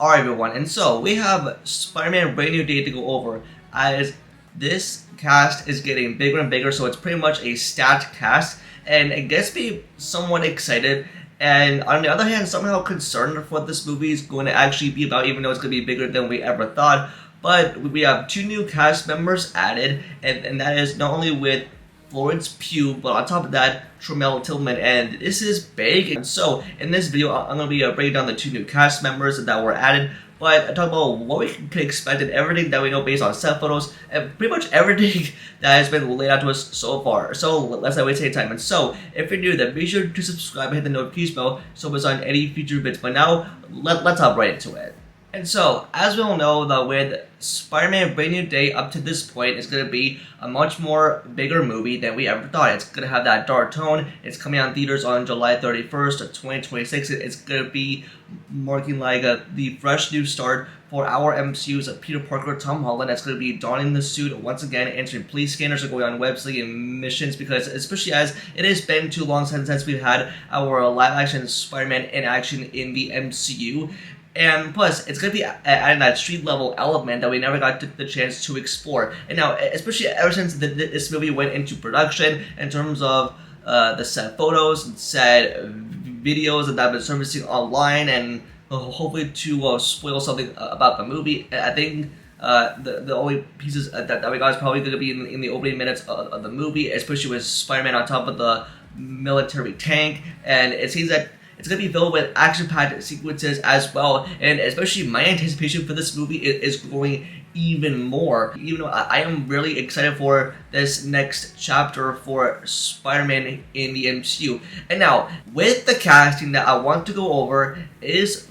Alright everyone, and so we have Spider-Man Brand New Day to go over, as this cast is getting bigger and bigger, so it's pretty much a stacked cast, and it gets me somewhat excited, and on the other hand, somehow concerned for what this movie is going to actually be about, even though it's going to be bigger than we ever thought. But we have two new cast members added, and that is not only with Florence Pugh, but on top of that, Tramell Tillman, and this is big. And so, in this video, I'm going to be breaking down the two new cast members that were added, but I talk about what we can expect and everything that we know based on set photos, and pretty much everything that has been laid out to us so far. So, let's not waste any time. And so, if you're new, then be sure to subscribe and hit the notification bell so it's on any future bits. But now, let's hop right into it. And so, as we all know, that with Spider-Man Brand New Day up to this point, it's going to be a much more bigger movie than we ever thought. It's going to have that dark tone. It's coming out in theaters on July 31st of 2026. It's going to be marking like the fresh new start for our MCU's Peter Parker, Tom Holland. That's going to be donning the suit once again, answering police scanners, or going on website and missions, because especially as it has been too long since we've had our live-action Spider-Man in action in the MCU. And plus, it's going to be adding that street-level element that we never got the chance to explore. And now, especially ever since this movie went into production, in terms of the set photos and set videos that I've been servicing online, and hopefully to spoil something about the movie, I think the only pieces that we got is probably going to be in the opening minutes of the movie, especially with Spider-Man on top of the military tank. And it seems that it's going to be filled with action-packed sequences as well, and especially my anticipation for this movie is growing even more. Even though I am really excited for this next chapter for Spider-Man in the MCU. And now, with the casting that I want to go over is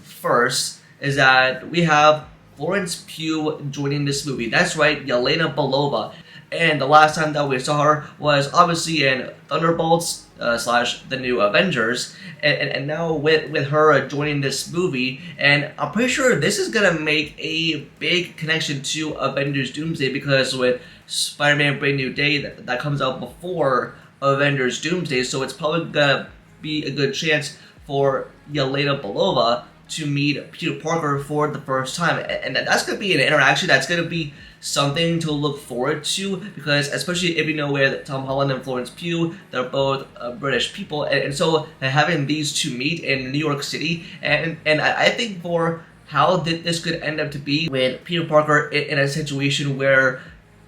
that we have Florence Pugh joining this movie. That's right, Yelena Belova. And the last time that we saw her was obviously in Thunderbolts / the New Avengers, and now with her joining this movie, and I'm pretty sure this is gonna make a big connection to Avengers Doomsday, because with Spider-Man Brand New Day that comes out before Avengers Doomsday, so it's probably gonna be a good chance for Yelena Belova to meet Peter Parker for the first time, and that's going to be an interaction that's going to be something to look forward to, because especially if you know where Tom Holland and Florence Pugh, they're both British people, and so having these two meet in New York City, and I think for how this could end up to be with Peter Parker in a situation where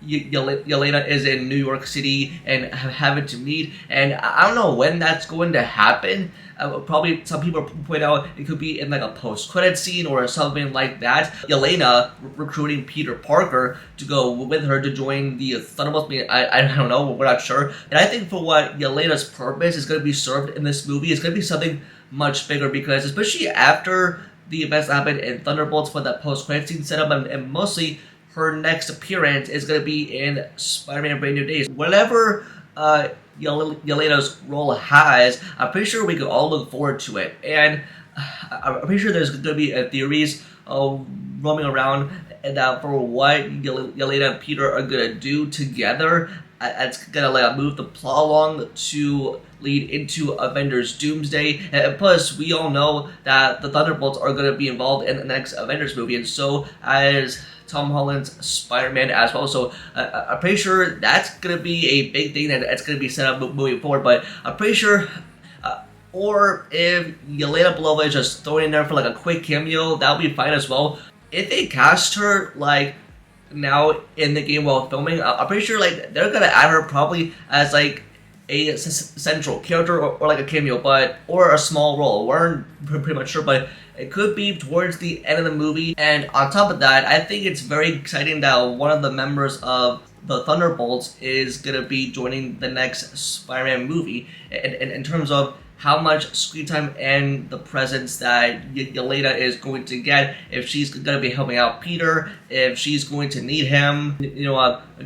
Yelena is in New York City and having to meet, and I don't know when that's going to happen. Probably some people point out it could be in like a post-credit scene or something like that. Yelena recruiting Peter Parker to go with her to join the Thunderbolts. I don't know, we're not sure. And I think for what Yelena's purpose is going to be served in this movie, it's going to be something much bigger, because especially after the events that happened in Thunderbolts for that post-credit scene setup, and mostly her next appearance is going to be in Spider-Man Brand New Day. Whatever Yelena's role has, I'm pretty sure we could all look forward to it. And I'm pretty sure there's going to be theories roaming around that for what Yelena and Peter are going to do together. It's going to move the plot along to lead into Avengers Doomsday. And plus, we all know that the Thunderbolts are going to be involved in the next Avengers movie, and so as Tom Holland's Spider-Man as well. So I'm pretty sure that's going to be a big thing that's going to be set up moving forward. But I'm pretty sure, or if Yelena Belova is just thrown in there for like a quick cameo, that would be fine as well. If they cast her like now in the game while filming, I'm pretty sure like they're going to add her probably as like a central character, or like a cameo, or a small role. We're pretty much sure, but it could be towards the end of the movie. And on top of that, I think it's very exciting that one of the members of the Thunderbolts is going to be joining the next Spider-Man movie, in terms of how much screen time and the presence that Yelena is going to get, if she's going to be helping out Peter, if she's going to need him,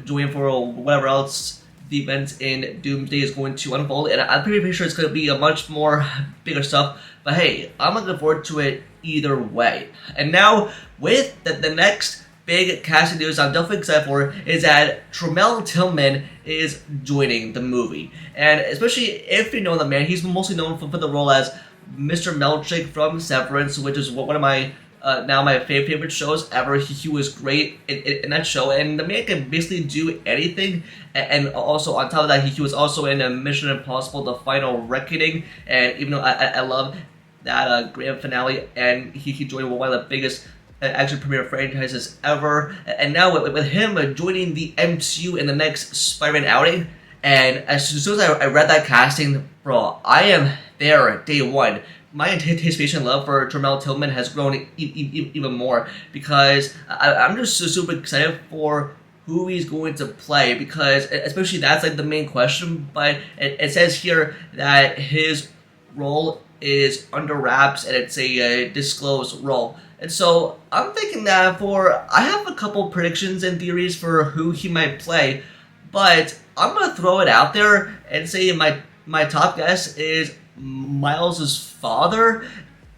doing for whatever else the events in Doomsday is going to unfold. And I'm pretty sure it's going to be a much more bigger stuff, but hey, I'm looking forward to it either way. And now, with the next big casting news I'm definitely excited for is that Tramell Tillman is joining the movie. And especially if you know the man, he's mostly known for the role as Mr. Melchick from Severance, which is one of my now my favorite shows ever. He was great in that show, and the man can basically do anything. And also on top of that, he was also in Mission Impossible: The Final Reckoning. And even though I love that grand finale, and he joined one of the biggest action premiere franchises ever. And now with him joining the MCU in the next Spider-Man outing, and as soon as I read that casting, bro, I am there day one. My anticipation and love for Tramell Tillman has grown even more, because I'm just super excited for who he's going to play, because especially that's like the main question. But it says here that his role is under wraps and it's a disclosed role. And so I'm thinking that I have a couple predictions and theories for who he might play, but I'm going to throw it out there and say my top guess is Miles' father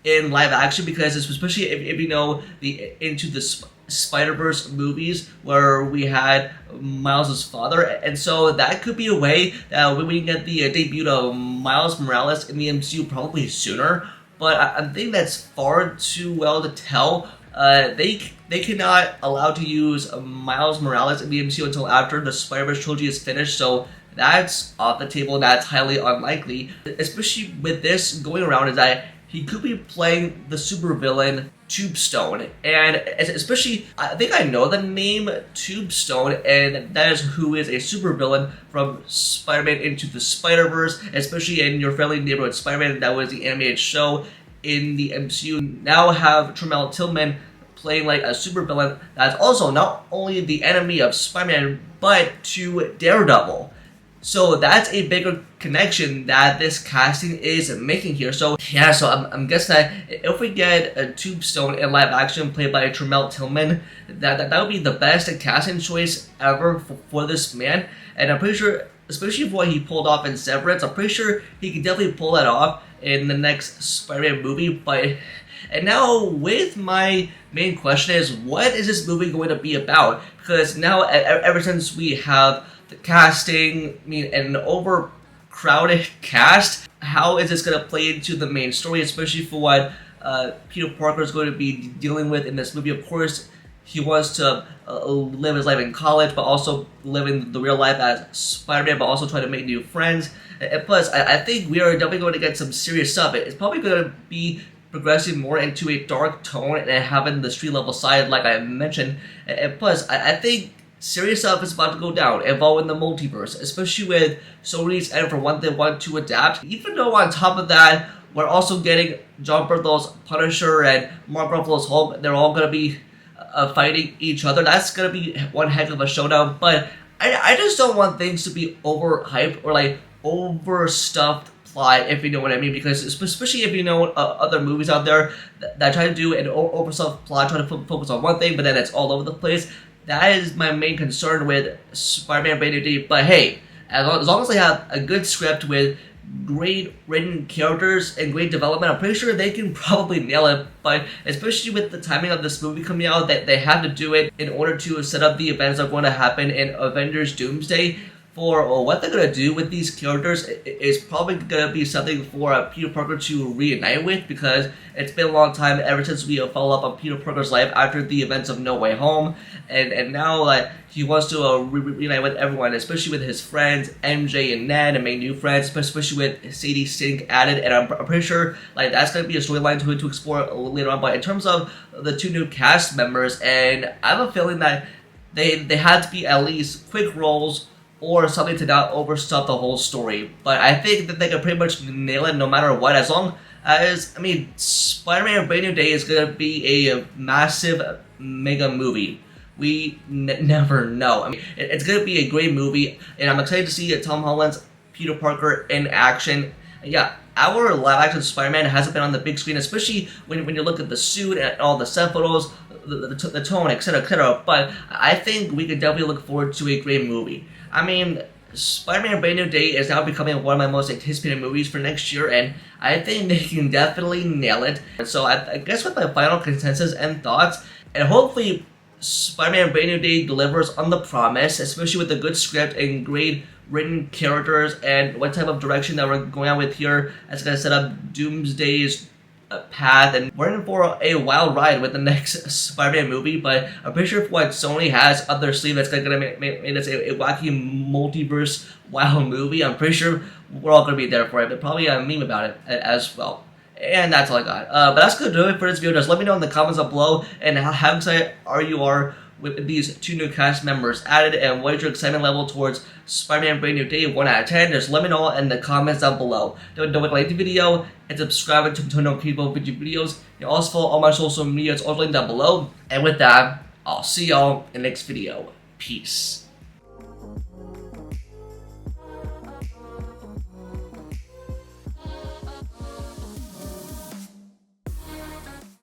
in live action, because especially if you know the Into the Spider-Verse movies where we had Miles' father, and so that could be a way that we can get the debut of Miles Morales in the MCU probably sooner. But I think that's far too well to tell. They cannot allow to use Miles Morales in the MCU until after the Spider-Verse trilogy is finished, so that's off the table. That's highly unlikely, especially with this going around, is that he could be playing the supervillain Tombstone, and especially I think I know the name Tombstone, and that is who is a supervillain from Spider-Man Into the Spider-Verse, especially in Your Friendly Neighborhood Spider-Man. That was the animated show in the MCU. Now have Tramell Tillman playing like a supervillain that's also not only the enemy of Spider-Man but to Daredevil. So that's a bigger connection that this casting is making here. So yeah, so I'm guessing that if we get a Tombstone in live action played by Tramell Tillman, that would be the best casting choice ever for this man. And I'm pretty sure, especially for what he pulled off in Severance, I'm pretty sure he can definitely pull that off in the next Spider-Man movie. And now with my main question is, what is this movie going to be about? Because now ever since we have the casting, an overcrowded cast, how is this going to play into the main story, especially for what Peter Parker is going to be dealing with in this movie? Of course, he wants to live his life in college, but also living the real life as Spider-Man, but also try to make new friends. And plus, I think we are definitely going to get some serious stuff. It's probably going to be progressing more into a dark tone and having the street level side, like I mentioned. And plus, I think serious stuff is about to go down, involving the multiverse, especially with Sony's end for what they want to adapt. Even though on top of that, we're also getting John Berthel's Punisher and Mark Ruffalo's Hulk. They're all going to be fighting each other. That's going to be one heck of a showdown. But I just don't want things to be overhyped or like overstuffed plot, if you know what I mean, because especially if you know other movies out there that try to do an overstuffed plot, try to focus on one thing, but then it's all over the place. That is my main concern with Spider-Man Brand New Day. But hey, as long as they have a good script with great written characters and great development, I'm pretty sure they can probably nail it. But especially with the timing of this movie coming out, that they have to do it in order to set up the events that are going to happen in Avengers Doomsday. For what they're going to do with these characters is probably going to be something for Peter Parker to reunite with, because it's been a long time ever since we follow up on Peter Parker's life after the events of No Way Home, and now like he wants to reunite with everyone, especially with his friends MJ and Ned, and make new friends, especially with Sadie Sink added. And I'm pretty sure like that's going to be a storyline to explore later on. But in terms of the two new cast members, and I have a feeling that they had to be at least quick roles or something to not overstuff the whole story. But I think that they can pretty much nail it no matter what, as long as, Spider-Man Brand New Day is going to be a massive mega movie. We never know. It's going to be a great movie, and I'm excited to see Tom Holland's Peter Parker in action. Yeah, our live-action Spider-Man hasn't been on the big screen, especially when you look at the suit and all the set photos, the tone, etc., etc. But I think we could definitely look forward to a great movie. Spider-Man Brand New Day is now becoming one of my most anticipated movies for next year, and I think they can definitely nail it. So I guess with my final consensus and thoughts, and hopefully Spider-Man Brand New Day delivers on the promise, especially with a good script and great written characters, and what type of direction that we're going on with here. That's going to set up Doomsday's path, and we're in for a wild ride with the next Spider-Man movie. But I'm pretty sure what Sony has up their sleeve that's gonna make this a wacky multiverse wild movie. I'm pretty sure we're all gonna be there for it, but probably a meme about it as well. And that's all I got. But that's gonna do it for this video. Just let me know in the comments up below and how excited you are with these 2 new cast members added, and what is your excitement level towards Spider-Man Brand New Day 1 out of 10. Just let me know in the comments down below. Don't forget to like the video and subscribe to know people with videos. You also follow all my social media, it's all linked down below. And with that, I'll see y'all in the next video. Peace.